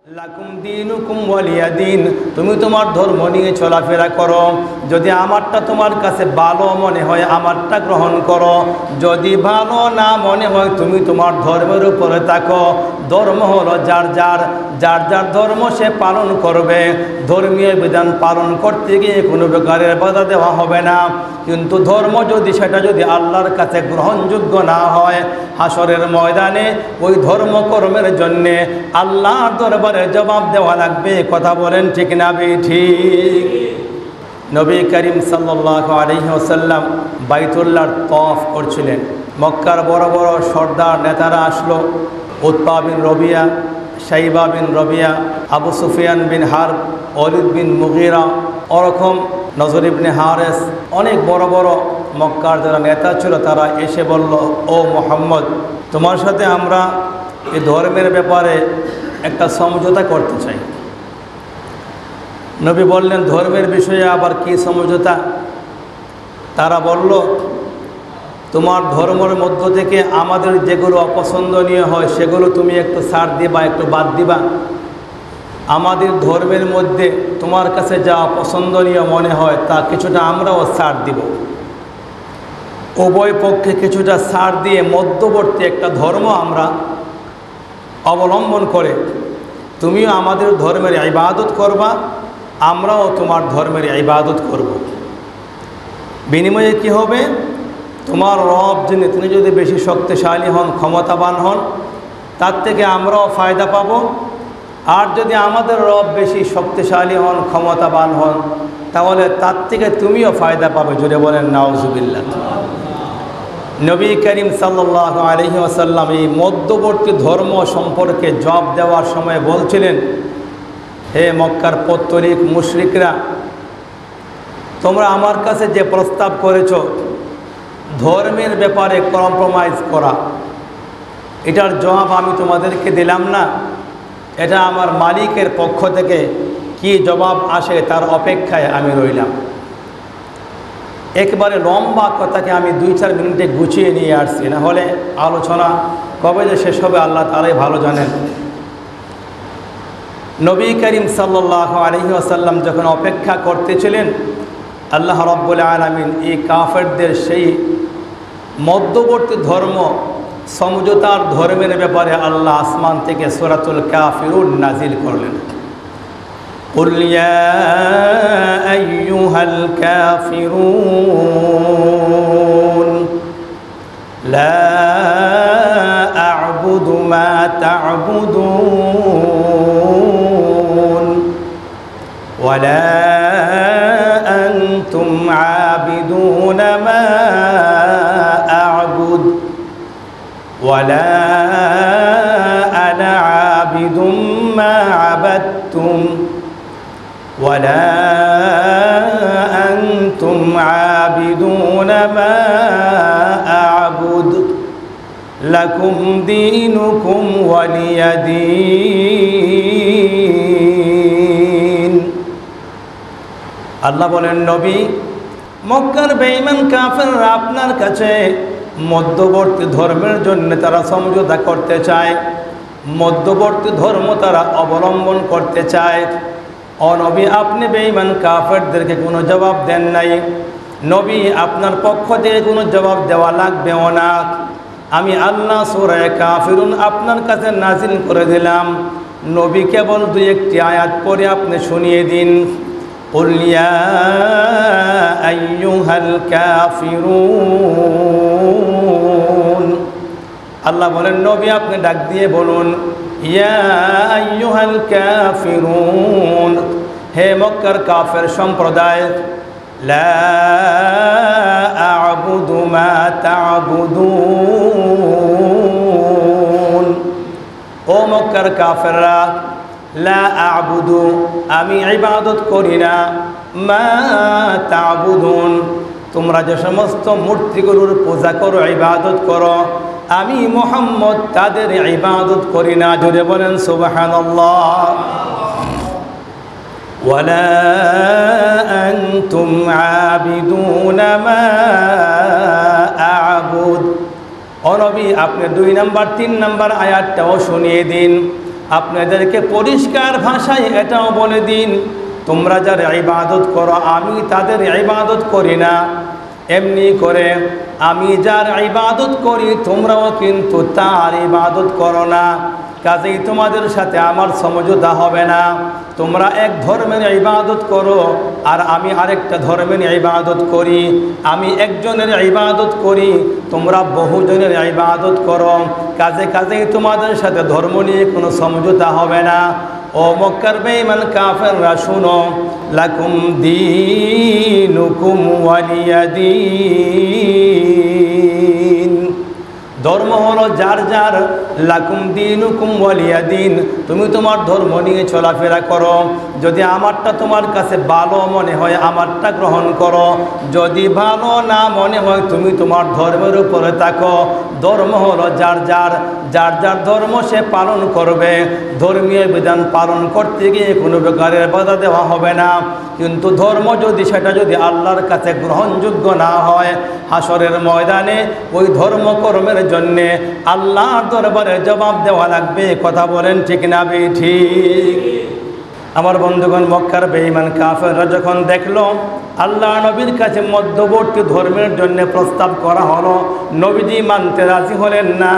লাকুম দীনুকুম ওয়ালিয়া দীন। তুমি তোমার ধর্ম নিয়ে চলাফেরা করো। যদি আমারটা তোমার কাছে ভালো মনে হয় আমারটা গ্রহণ করো, যদি ভালো না মনে হয় তুমি তোমার ধর্মের উপরে থাকো। ধর্ম হলো যার যার ধর্ম সে পালন করবে। ধর্মীয় বিধান পালন করতে গিয়ে কোনো প্রকারের বাধা দেওয়া হবে না। কিন্তু ধর্ম সেটা যদি আল্লাহর কাছে গ্রহণযোগ্য না হয়, হাসরের ময়দানে ওই ধর্মকর্মের জন্যে আল্লাহর দরবারে জবাব দেওয়া লাগবে। কথা বলেন ঠিক না ঠিক? নবী করিম সাল্লাল্লাহু আলাইহি ওয়াসাল্লাম বাইতুল্লাহর তওয়াফ করছিলেন। মক্কার বড় বড় সর্দার নেতারা আসলো। উতবা বিন রবিয়া, শাইবা বিন রবিয়া, আবু সুফিয়ান বিন হারব, ওয়ালিদ বিন মুগীরা, ওরকম নজর ইবনে হারেস, অনেক বড় বড় মক্কার যারা নেতা ছিল তারা এসে বলল, ও মুহাম্মদ, তোমার সাথে আমরা এই ধর্মের ব্যাপারে একটা সমঝোতা করতে চাই। নবী বললেন, ধর্মের বিষয়ে আবার কি সমঝোতা? তারা বলল, তোমার ধর্মের মধ্য থেকে আমাদের যেগুলো অপছন্দনীয় হয় সেগুলো তুমি একটু ছাড় দিবা, একটু বাদ দিবা। আমাদের ধর্মের মধ্যে তোমার কাছে যা অপছন্দনীয় মনে হয় তা কিছুটা আমরাও ছাড় দিব। উভয় পক্ষে কিছুটা ছাড় দিয়ে মধ্যবর্তী একটা ধর্ম আমরা অবলম্বন করে তুমিও আমাদের ধর্মের ইবাদত করবা, আমরাও তোমার ধর্মের ইবাদত করব। বিনিময়ে কি হবে? তোমার রব যিনি তিনি যদি বেশি শক্তিশালী হন, ক্ষমতাবান হন, তার থেকে আমরাও ফায়দা পাব। আর যদি আমাদের রব বেশি শক্তিশালী হন, ক্ষমতাবান হন, তাহলে তার থেকে তুমিও ফায়দা পাবে। জুড়ে বলেন নাউজুবিল্লাহ। নবী করিম সাল্লাল্লাহু আলাইহি ওয়াসাল্লাম এই মধ্যবর্তী ধর্ম সম্পর্কে জবাব দেওয়ার সময় বলছিলেন, হে মক্কার পত্তলিক মুশরিকরা, তোমরা আমার কাছে যে প্রস্তাব করেছ ধর্মের ব্যাপারে কম্প্রোমাইজ করা, এটার জবাব আমি তোমাদেরকে দিলাম না। এটা আমার মালিকের পক্ষ থেকে কি জবাব আসে তার অপেক্ষায় আমি রইলাম। একবারে লম্বা কথাকে আমি 2-4 মিনিটে গুছিয়ে নিয়ে আসছি, না হলে আলোচনা কবে যে শেষ হবে আল্লাহ তাআলাই ভালো জানেন। নবী করিম সাল্লাল্লাহু আলাইহি ওয়াসাল্লাম যখন অপেক্ষা করতেছিলেন, আল্লাহ রাব্বুল আলামিন এই কাফেরদের সেই মধ্যবর্তী ধর্ম সমঝোতার ধর্মের ব্যাপারে আল্লাহ আসমান থেকে সূরাতুল কাফিরুন নাজিল করলেন। قل يا أيها الكافرون لا أعبد ما تعبدون ولا أنتم عابدون ما أعبد ولا أنا عابد ما عبدتم ولا أنتم عابدون ما أعبد لكم دينكم ولي دين। আল্লাহ বলেন, নবী, মক্কার বেঈমান কাফেররা আপনার কাছে মধ্যবর্তী ধর্মের জন্য তারা সমঝোতা করতে চায়, মধ্যবর্তী ধর্ম তারা অবলম্বন করতে চায়। ও নবী, আপনি বেঈমান কাফেরদেরকে কোনো জবাব দেন নাই। নবী, আপনার পক্ষ থেকে কোনো জবাব দেওয়া লাগবেও না। আমি আল্লাহ সূরা কাফিরুন আপনার কাছে নাজিল করে দিলাম। নবী কেবল 2-1টি আয়াত পড়ে আপনি শুনিয়ে দিন। কুল ইয়া আইয়ুহাল কাফিরুন। আল্লাহ বলেন, নবী আপনি ডাক দিয়ে বলুন, ইয়া আইয়ুহাল কাফিরুন, হে মক্কার কাফের সম্প্রদায়, লা আ'বুদু মা তা'বুদুন। ও মক্কার কাফেররা, লা আ'বুদু, আমি ইবাদত করি না, মা তা'বুদুন, তোমরা যে সমস্ত মূর্তিগুলোর পূজা করো, ইবাদত করো, আমি মুহাম্মদ তাদের ইবাদত করি না। জোরে বলেন সুবহানাল্লাহ। ওয়ালা আনতুম আবিদুনা মা আ'বুদ। ও নবী, আপনি 2 নাম্বার 3 নাম্বার আয়াতটাও শুনিয়ে দিন। আপনাদেরকে পরিষ্কার ভাষায় এটাও বলে দিন, তোমরা যার ইবাদত করো আমি তাদের ইবাদত করি না, এমনি করে আমি যার ইবাদত করি তোমরাও কিন্তু তার ইবাদত করো না। কাজেই তোমাদের সাথে আমার সমঝোতা হবে না। তোমরা এক ধর্মের ইবাদত করো আর আমি আরেকটা ধর্মের ইবাদত করি, আমি একজনের ইবাদত করি, তোমরা বহুজনের ইবাদত করো। কাজেই তোমাদের সাথে ধর্ম নিয়ে কোনো সমঝোতা হবে না। ও মক্কার বেঈমান কাফেররা শুনো, লাকুম দীনুকুম ওয়ালিয়া দীন। ধর্ম হলো যার যার, লাকুম দীনুকুম ওয়ালিয়া দীন। তুমি তোমার ধর্ম নিয়ে চলাফেরা করো, যদি আমারটা তোমার কাছে ভালো মনে হয় আমারটা গ্রহণ করো, যদি ভালো না মনে হয় তুমি তোমার ধর্মের উপরে থাকো। ধর্ম হলো যার যার, যার যার ধর্ম সে পালন করবে। ধর্মীয় বিধান পালন করতে গিয়ে কোনো প্রকারের বাধা দেওয়া হবে না। কিন্তু ধর্ম সেটা যদি আল্লাহর কাছে গ্রহণযোগ্য না হয়, হাসরের ময়দানে ওই ধর্মকর্মের জন্যে আল্লাহর দরবারে জবাব দেওয়া লাগবে। কথা বলেন ঠিক না ঠিক? আমার বন্ধুগণ, মক্কার বেঈমান কাফেররা যখন দেখলো আল্লাহ নবীর কাছে মধ্যবর্তী ধর্মের জন্য প্রস্তাব করা হলো, নবীজি মানতে রাজি হলেন না।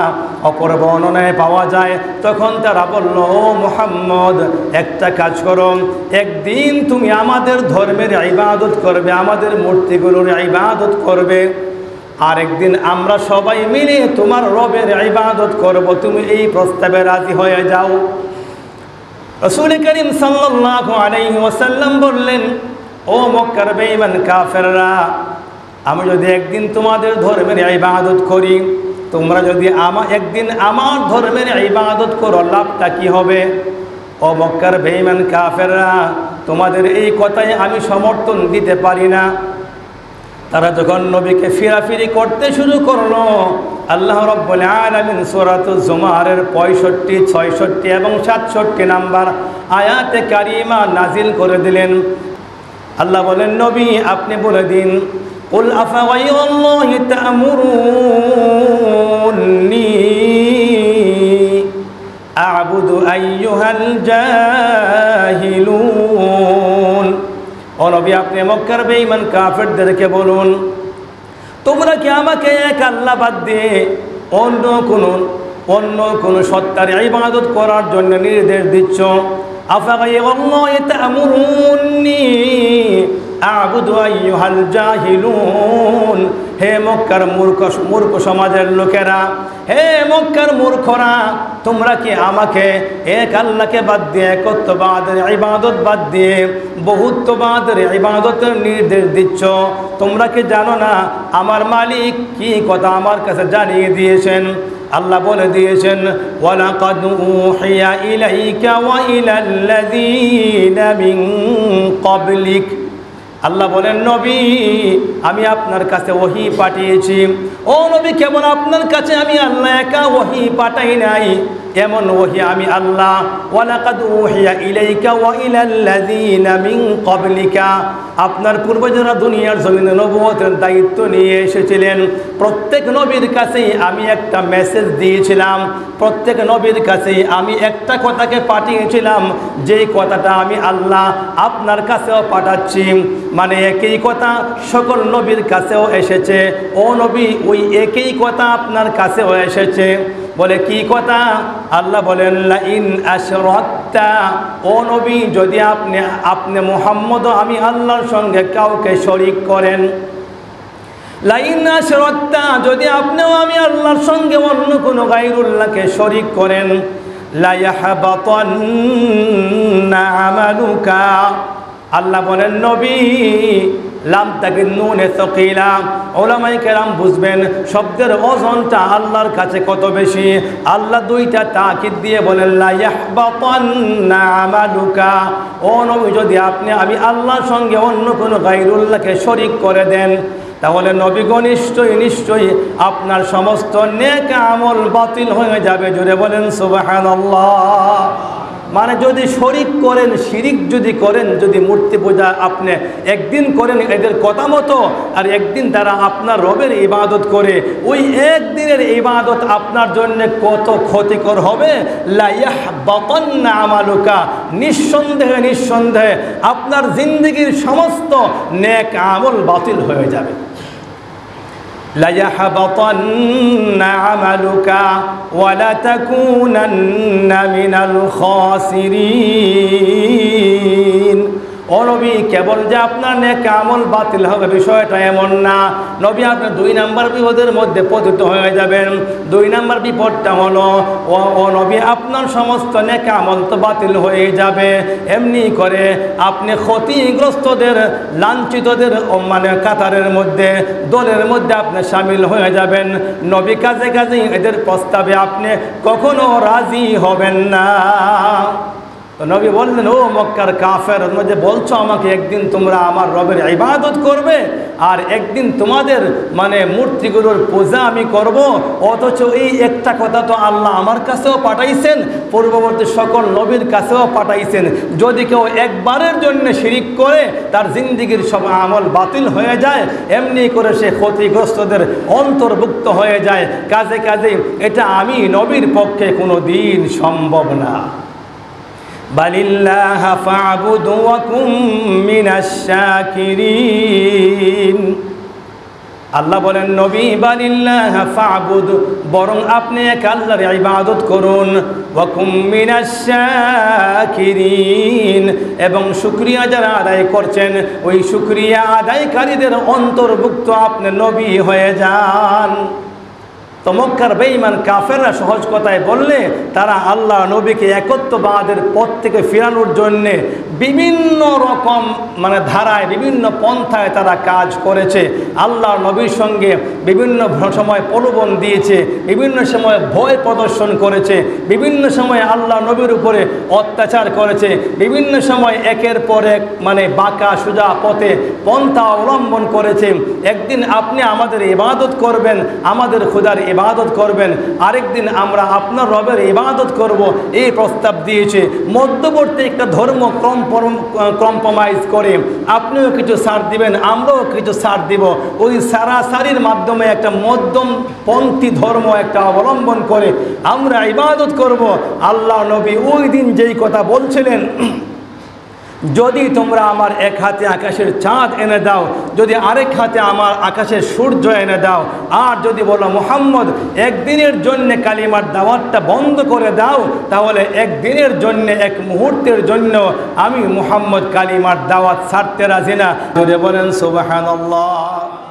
অপর বর্ণনায় পাওয়া যায় তখন তারা বলল, ও মুহাম্মদ, একটা কাজ করো, একদিন তুমি আমাদের ধর্মের ইবাদত করবে, আমাদের মূর্তিগুলোর ইবাদত করবে, আরেকদিন আমরা সবাই মিলে তোমার রবের ইবাদত করব, তুমি এই প্রস্তাবে রাজি হয়ে যাও। রাসূল করিম সাল্লাল্লাহু আলাইহি ওয়াসাল্লাম বললেন, ও মক্কার বেঈমান কাফেররা, আমি যদি একদিন তোমাদের ধর্মের ইবাদত করি, তোমরা যদি একদিন আমার ধর্মের ইবাদত করো, লাভটা কি হবে? ও মক্কার বেঈমান কাফেররা, তোমাদের এই কথায় আমি সমর্থন দিতে পারি না। তারা যখন নবীকে ফিরাফিরি করতে শুরু করলো, আল্লাহ রাব্বুল আলামিন সূরাতুজ জুমারের 65, 66 এবং 67 নাম্বার আয়াতে কারিমা নাজিল করে দিলেন। আল্লাহ বলেন, নবী আপনি বলে দিন, কুল আফাগাইরাল্লাহি তা'মুরুনি আ'বুদু আইয়ুহাল জাহিলুন। ও নবী আপনি মক্কার বেঈমান কাফেরদেরকে বলুন, তোমরা কি আমাকে এক আল্লাহ বাদ দিয়ে অন্য কোনো সত্তার ইবাদত করার জন্য নির্দেশ দিচ্ছ? আফাগাইরাল্লাহি তা'মুরুনি আ'বুদু আইয়ুহাল জাহিলুন। হে মক্কার মূর্খ সমাজের লোকেরা, হে মক্কার মূর্খরা, তোমরা কি আমাকে এক আল্লাহকে বাদ দিয়ে, একত্ববাদের ইবাদত বাদ দিয়ে বহুত্ববাদের ইবাদতের নির্দেশ দিচ্ছ? তোমরা কি জানো না আমার মালিক কি কথা আমার কাছে জানিয়ে দিয়েছেন? আল্লাহ বলে দিয়েছেন, ওয়ালাকাদ উহিয়া ইলাইকা ওয়া ইলাল্লাযীনা মিন ক্বাবলিক। আল্লাহ বলেন, নবী আমি আপনার কাছে ওহী পাঠিয়েছি। ও নবী, কেবল আপনার কাছে আমি আল্লাহ একা ওহী পাঠাই নাই, এমন ওহী আমি আল্লাহ ওয়ালাকাদ উহিয়া ইলাইকা ওয়া ইলাল্লাযীনা মিন ক্বাবলিকা, আপনার পূর্বজরা দুনিয়ার জমিনে নবুয়তের দায়িত্ব নিয়ে এসেছিলেন, প্রত্যেক নবীর কাছেই আমি একটা মেসেজ দিয়েছিলাম, প্রত্যেক নবীর কাছেই আমি একটা কথাকে পাঠিয়েছিলাম, যেই কথাটা আমি আল্লাহ আপনার কাছেও পাঠাচ্ছি। মানে একই কথা সকল নবীর কাছেও এসেছে। ও নবী, ওই একই কথা আপনার কাছেও এসেছে। বলে কি কথা? আল্লাহ বলেন, লাইন আশরাকতা, ও নবী যদি আপনি মুহাম্মদ আমি আল্লাহর সঙ্গে কাউকে শরীক করেন, লাইন আশরাকতা যদি আপনিও আমি আল্লাহর সঙ্গে অন্য কোনো গায়রুল্লাহকে শরীক করেন, লা ইয়াহবাতান্না আমালুকা। আল্লাহ বলেন, নবী লাম তাকে নুনে সকিলা, ওলামায়ে কেরাম বুঝবেন শব্দের ওজনটা আল্লাহর কাছে কত বেশি। আল্লাহ দুইটা তাকিদ দিয়ে বলেন, লা ইয়াহবাতান্না আমালুকা, ও নবী যদি আমি আল্লাহর সঙ্গে অন্য কোনো গায়রুল্লাহকে শরীক করে দেন, তাহলে নবীগণ নিশ্চয়ই আপনার সমস্ত নেক আমল বাতিল হয়ে যাবে। জোরে বলেন সুবহানাল্লাহ। মানে যদি শরিক করেন, শিরিক যদি করেন, যদি মূর্তি পূজা আপনি একদিন করেন এদের কথা মতো, আর একদিন তারা আপনার রবের ইবাদত করে, ওই একদিনের ইবাদত আপনার জন্য কত ক্ষতিকর হবে। লা ইয়াহবাতান্না আমালুকা, নিঃসন্দেহে নিঃসন্দেহে আপনার জিন্দেগির সমস্ত নেক আমল বাতিল হয়ে যাবে। লা ইয়াহবাতান্না আমালুকা ওয়া লা তাকুনান্না মিনাল খাসিরিন। ও নবী, কেবল যে আপনার নেক আমল বাতিল হবে বিষয়টা এমন না। নবী, আপনি 2 নাম্বার বিপদের মধ্যে পতিত হয়ে যাবেন। 2 নাম্বার বিপদটা হলো, ও নবী, আপনার সমস্ত নেক আমল তো বাতিল হয়ে যাবে, এমনি করে আপনি ক্ষতিগ্রস্তদের, লাঞ্ছিতদের মানে কাতারের মধ্যে, দলের মধ্যে আপনি শামিল হয়ে যাবেন। নবী, কাজে কাজে এদের প্রস্তাবে আপনি কখনো রাজি হবেন না। তো নবী বললেন, ও মক্কার কাফের, যে বলছো আমাকে একদিন তোমরা আমার রবের ইবাদত করবে আর একদিন তোমাদের মানে মূর্তিগুলোর পূজা আমি করব, অথচ এই একটা কথা তো আল্লাহ আমার কাছেও পাঠাইছেন, পূর্ববর্তী সকল নবীর কাছেও পাঠাইছেন, যদি কেউ একবারের জন্য শিরিক করে তার জিন্দিগির সব আমল বাতিল হয়ে যায়, এমনি করে সে ক্ষতিগ্রস্তদের অন্তর্ভুক্ত হয়ে যায়। কাজে কাজে এটা আমি নবীর পক্ষে কোনো দিন সম্ভব না। বালিল্লাহ ফা'বুদু ওয়া কুম মিনাশ শাকিরিন। আল্লাহ বলেন, নবী, বালিল্লাহ ফা'বুদ, বরং আপনি এক আল্লাহর ইবাদত করুন, ওয়া কুম মিনাশ শাকিরিন, এবং শুকরিয়া যারা আদায় করছেন ওই শুকরিয়া আদায়কারীদের অন্তর্ভুক্ত আপনি নবী হয়ে যান। তো মক্কার বেঈমান কাফেররা সহজ কথায় বললে তারা আল্লাহ নবীকে একত্ববাদের পথ থেকে ফেরানোর জন্যে বিভিন্ন রকম মানে ধারায়, বিভিন্ন পন্থায় তারা কাজ করেছে। আল্লাহ নবীর সঙ্গে বিভিন্ন সময় প্রলোভন দিয়েছে, বিভিন্ন সময় ভয় প্রদর্শন করেছে, বিভিন্ন সময় আল্লাহ নবীর উপরে অত্যাচার করেছে, বিভিন্ন সময় একের পর এক মানে বাঁকা সোজা পথে পন্থা অবলম্বন করেছে। একদিন আপনি আমাদের ইবাদত করবেন, আমাদের খোদার ইবাদত করবেন, আরেকদিন আমরা আপনার রবের ইবাদত করব, এই প্রস্তাব দিয়েছে। মধ্যবর্তী একটা ধর্ম কম্প্রোমাইজ করে আপনিও কিছু ছাড় দিবেন, আমরাও কিছু ছাড় দিব, ওই সারাসারির মাধ্যমে একটা মধ্যমপন্থী ধর্ম একটা অবলম্বন করে আমরা ইবাদত করব। আল্লাহ নবী ওই দিন যেই কথা বলছিলেন, যদি তোমরা আমার এক হাতে আকাশের চাঁদ এনে দাও, যদি আরেক হাতে আমার আকাশের সূর্য এনে দাও, আর যদি বলো মুহাম্মদ একদিনের জন্য কালিমার দাওয়াতটা বন্ধ করে দাও, তাহলে একদিনের জন্য, এক মুহূর্তের জন্য আমি মুহাম্মদ কালিমার দাওয়াত ছাড়তে রাজি না। বলেন সুবহানাল্লাহ।